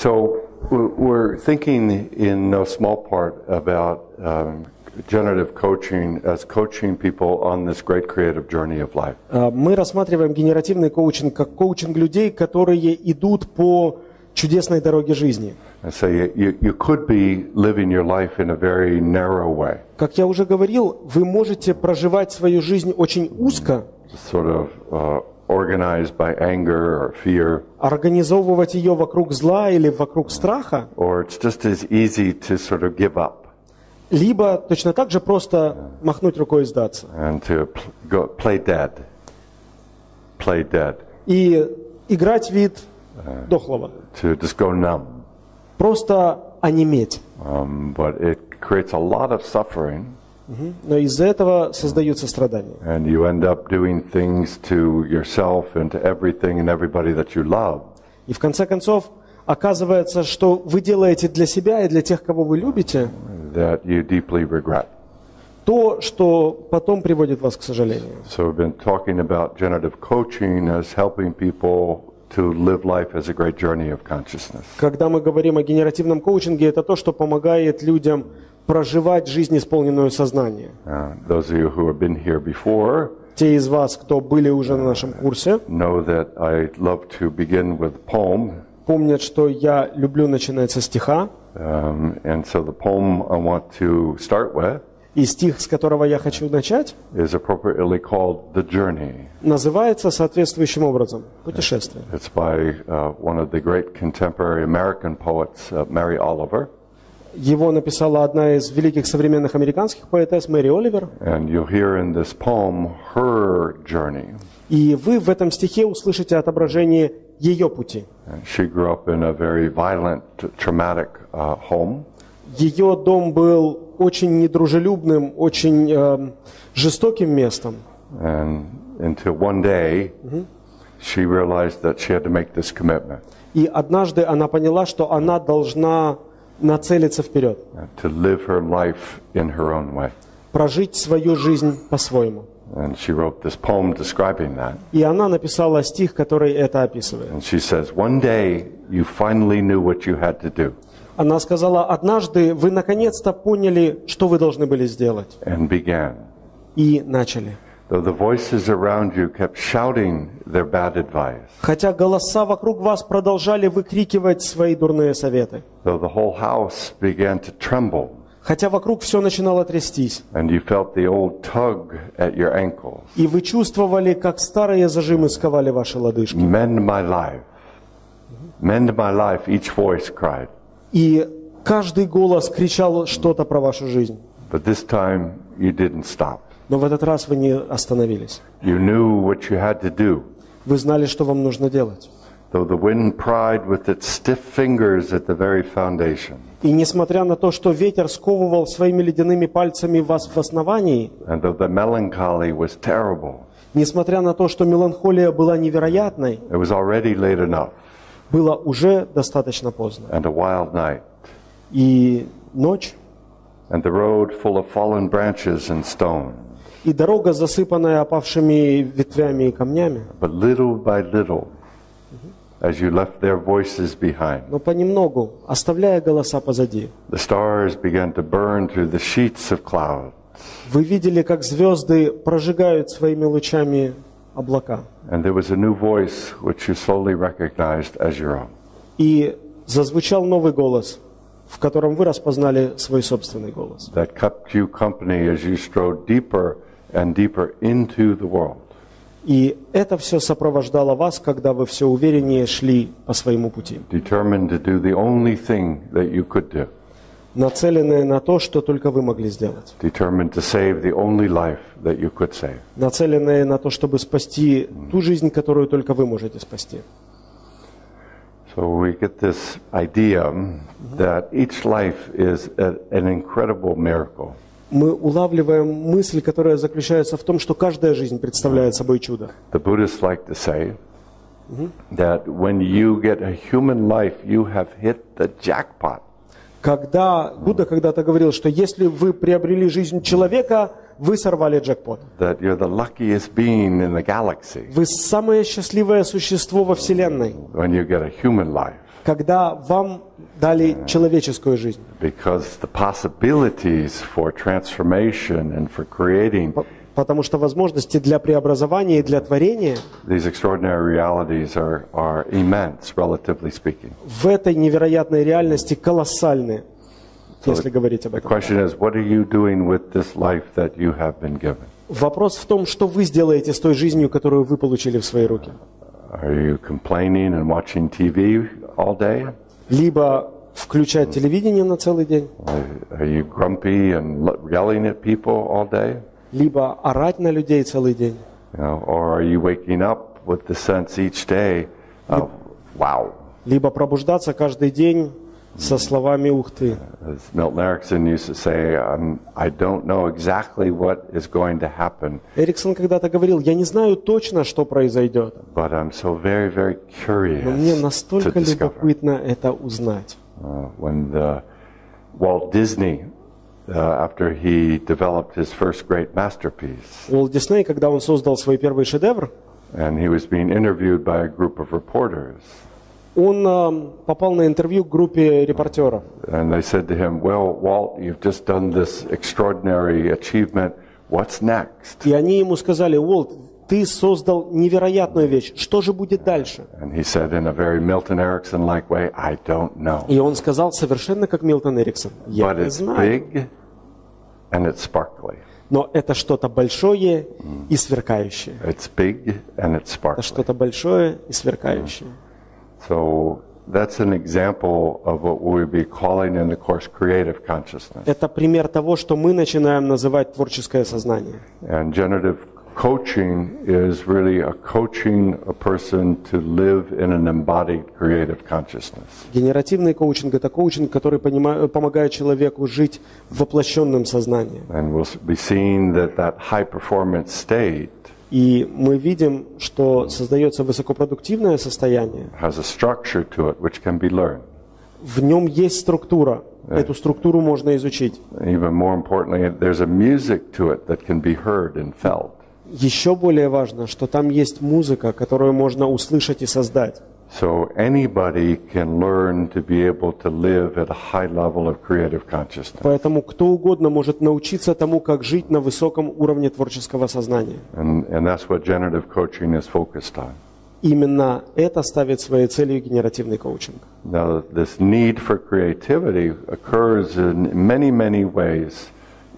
So we're thinking in no small part about generative coaching as coaching people on this great creative journey of life. Мы рассматриваем генеративный коучинг как коучинг людей, которые идут по чудесной дороге жизни. So you could be living your life in a very narrow way. Как я уже говорил, вы можете проживать свою жизнь очень узко, Sort of organized by anger or fear. организовывать ее вокруг зла или вокруг страха, Or it's just as easy to sort of give up либо точно так же просто махнуть рукой и сдаться. and to play dead. Play dead. И играть вид дохлого. To just go numb. Просто онеметь. But it creates a lot of suffering. Но из-за этого создаются страдания. And you end up doing things to yourself and to everything and everybody that you love. И в конце концов, оказывается, что вы делаете для себя и для тех, кого вы любите, That you deeply regret. то, что потом приводит вас к сожалению. So we've been talking about generative coaching as helping people to live life as a great journey of consciousness. Когда мы говорим о генеративном коучинге, это то, что помогает людям проживать жизнь, исполненную сознания. Those of you who have been here before Те из вас, кто были уже на нашем курсе, know that I love to begin with a poem. помнят, что я люблю начинать со стиха. And so the poem I want to start with И стих, с которого я хочу начать, is appropriately called The Journey. называется соответствующим образом «Путешествие». It's by one of the great contemporary American poets, Mary Oliver. Его написала одна из великих современных американских поэтесс Мэри Оливер. And you'll hear in this poem her journey. И вы в этом стихе услышите отображение ее пути. She grew up in a very violent, traumatic home. Ее дом был очень недружелюбным, очень жестоким местом. And until one day, she realized that she had to make this commitment. И однажды она поняла, что она должна нацелиться вперед. To live her life in her own way. Прожить свою жизнь по-своему. And she wrote this poem describing that. И она написала стих, который это описывает. And she says, one day you finally knew what you had to do. Она сказала, однажды вы наконец-то поняли, что вы должны были сделать. And began. И начали. Though the voices around you kept shouting their bad advice. Хотя голоса вокруг вас продолжали выкрикивать свои дурные советы. Though the whole house began to tremble. Хотя вокруг все начинало трястись. And you felt the old tug at your ankles. И вы чувствовали, как старые зажимы сковали ваши лодыжки. Mend my life. Mend my life, each voice cried. И каждый голос кричал что-то про вашу жизнь. But this time you didn't stop. Но в этот раз вы не остановились. You knew what you had to do. Вы знали, что вам нужно делать. Though the wind pried with its stiff fingers at the very foundation. И несмотря на то, что ветер сковывал своими ледяными пальцами вас в основании, And though the melancholy was terrible. несмотря на то, что меланхолия была невероятной, It was already late enough. было уже достаточно поздно. And a wild night. И ночь, And the road full of fallen branches and stone. и дорога, засыпанная опавшими ветвями и камнями. But little by little, as you left their voices behind, Но понемногу, оставляя голоса позади, the stars began to burn through the sheets of cloud. вы видели, как звезды прожигают своими лучами облака. And there was a new voice which you slowly recognized as your own. И зазвучал новый голос, в котором вы распознали свой собственный голос. That kept you company as you strode deeper and deeper into the world. И это все сопровождало вас, когда вы все увереннее шли по своему пути. Determined to do the only thing that you could do. Нацеленные на то, что только вы могли сделать. Determined to save the only life that you could save. Нацеленные на то, чтобы спасти ту жизнь, которую только вы можете спасти. So we get this idea that each life is an incredible miracle. Мы улавливаем мысль, которая заключается в том, что каждая жизнь представляет собой чудо. The Buddhists like to say that when you get a human life, you have hit the jackpot. Будда когда-то говорил, что если вы приобрели жизнь человека, вы сорвали джекпот. That you're the luckiest being in the galaxy Вы самое счастливое существо во Вселенной, when you get a human life. когда вам дали человеческую жизнь. Because the possibilities for transformation and for creating Потому что возможности для преобразования и для творения these extraordinary realities are immense, relatively speaking. в этой невероятной реальности колоссальны, если говорить об The этом. question is, what are you doing with this life that you have been given? Вопрос в том, что вы сделаете с той жизнью, которую вы получили в свои руки. Are you complaining and watching TV all day? Либо включать телевидение на целый день, Are you grumpy and yelling at people all day? либо орать на людей целый день. Or are you waking up with the sense each day of, wow? Либо пробуждаться каждый день со словами «Ух ты». As Milton Erickson used to say, I don't know exactly what is going to happen, Эриксон когда-то говорил: «Я не знаю точно, что произойдет, but I'm so very, very но мне curious to настолько discover. любопытно это узнать». When Walt Disney, after he developed his first great masterpiece, Уолт Дисней, когда он создал свой первый шедевр, and he was being interviewed by a group of reporters, он попал на интервью к группе репортеров. and they said to him, well, Walt, you've just done this extraordinary achievement. What's next? И они ему сказали: «Уолт, ты создал невероятную вещь. Что же будет дальше?» And he said in a very Milton Erickson-like way, I don't know. И он сказал совершенно как Милтон Эриксон: «Я But не it's знаю». big and it's sparkly. Но это что-то большое и сверкающее. It's big and it's Это sparkly. что-то большое и сверкающее. So that's an example of what we'll be calling in the course creative consciousness. Это пример того, что мы начинаем называть творческое сознание. And generative coaching is really a coaching a person to live in an embodied creative consciousness. Генеративный коучинг – это коучинг, который помогает человеку жить в воплощенном сознании. And we'll be seeing that high performance state И мы видим, что создается высокопродуктивное состояние. has a structure to it which can be learned. В нем есть структура. Эту структуру можно изучить. Even more importantly, there's a music to it that can be heard and felt. Еще более важно, что там есть музыка, которую можно услышать и создать. So anybody can learn to be able to live at a high level of creative consciousness. Поэтому кто угодно может научиться тому, как жить на высоком уровне творческого сознания. And that's what generative coaching is focused on. Именно это ставит своей целью генеративный коучинг. Now, this need for creativity occurs in many, many ways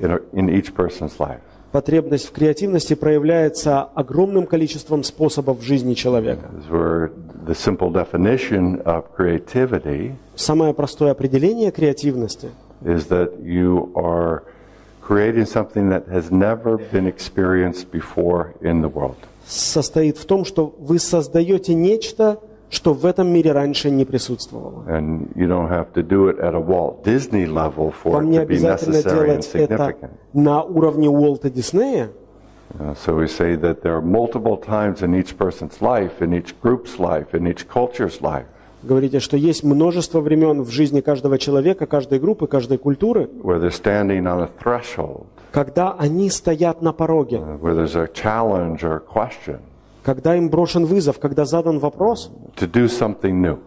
in each person's life. Потребность в креативности проявляется огромным количеством способов в жизни человека. Where the simple definition of creativity Самое простое определение креативности is that you are creating something that has never been experienced before in the world. состоит в том, что вы создаете нечто, что в этом мире раньше не присутствовало. And you don't have to do it at a Walt Disney level for Вам it не to be обязательно necessary and делать это significant. на уровне Уолта Диснея. So we say that there are multiple times in each person's life, in each group's life, in each culture's life, Говорите, что есть множество времен в жизни каждого человека, каждой группы, каждой культуры, where they're standing on a threshold, когда они стоят на пороге, where there's a challenge or a question когда им брошен вызов, когда задан вопрос, to do something new,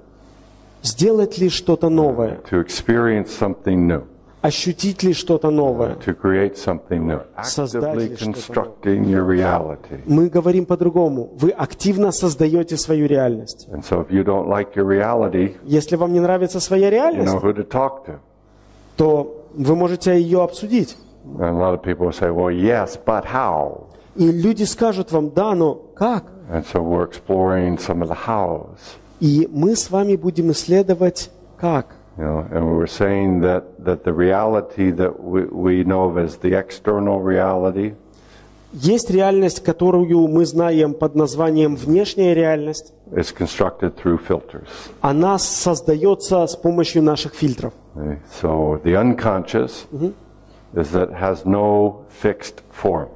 сделать ли что-то новое, to experience something new, ощутить ли что-то новое. to create something new, Создать actively ли что-то constructing your reality. Мы говорим по-другому. Вы активно создаете свою реальность. And so if you don't like your reality, Если вам не нравится своя you реальность, know who to talk to. то вы можете ее обсудить. And a lot of people say, well, yes, but how? И люди скажут вам: да, но как? And so we're exploring some of the hows. И мы с вами будем исследовать как. And we were saying that the reality that we know of as the external reality Есть реальность, которую мы знаем под названием внешняя реальность. is constructed through filters. Она создается с помощью наших фильтров. Okay? So the unconscious is that has no fixed form.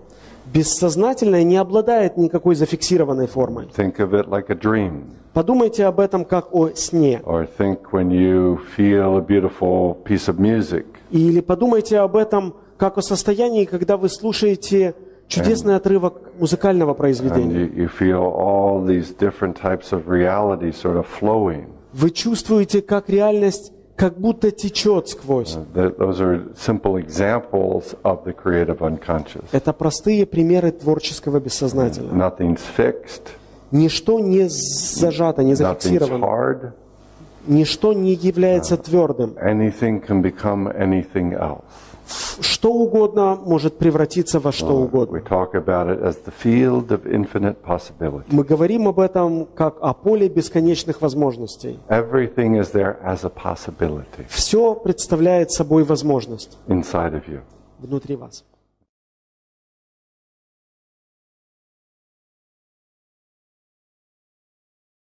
Бессознательное не обладает никакой зафиксированной формой. Think of it like a dream. Подумайте об этом как о сне. Or think when you feel a beautiful piece of music. Или подумайте об этом, как о состоянии, когда вы слушаете чудесный отрывок музыкального произведения. You feel all these different types of reality sort of flowing. Вы чувствуете, как реальность как будто течет сквозь. Those are simple examples of the creative unconscious. Это простые примеры творческого бессознательного. Nothing's fixed. Ничто не зажато, не Nothing's зафиксировано. hard. Ничто не является твердым. Anything can become anything else. Что угодно может превратиться во что We угодно. talk about it as the field of infinite possibility. Мы говорим об этом как о поле бесконечных возможностей. Everything is there as a possibility Все представляет собой возможность inside of you. внутри вас.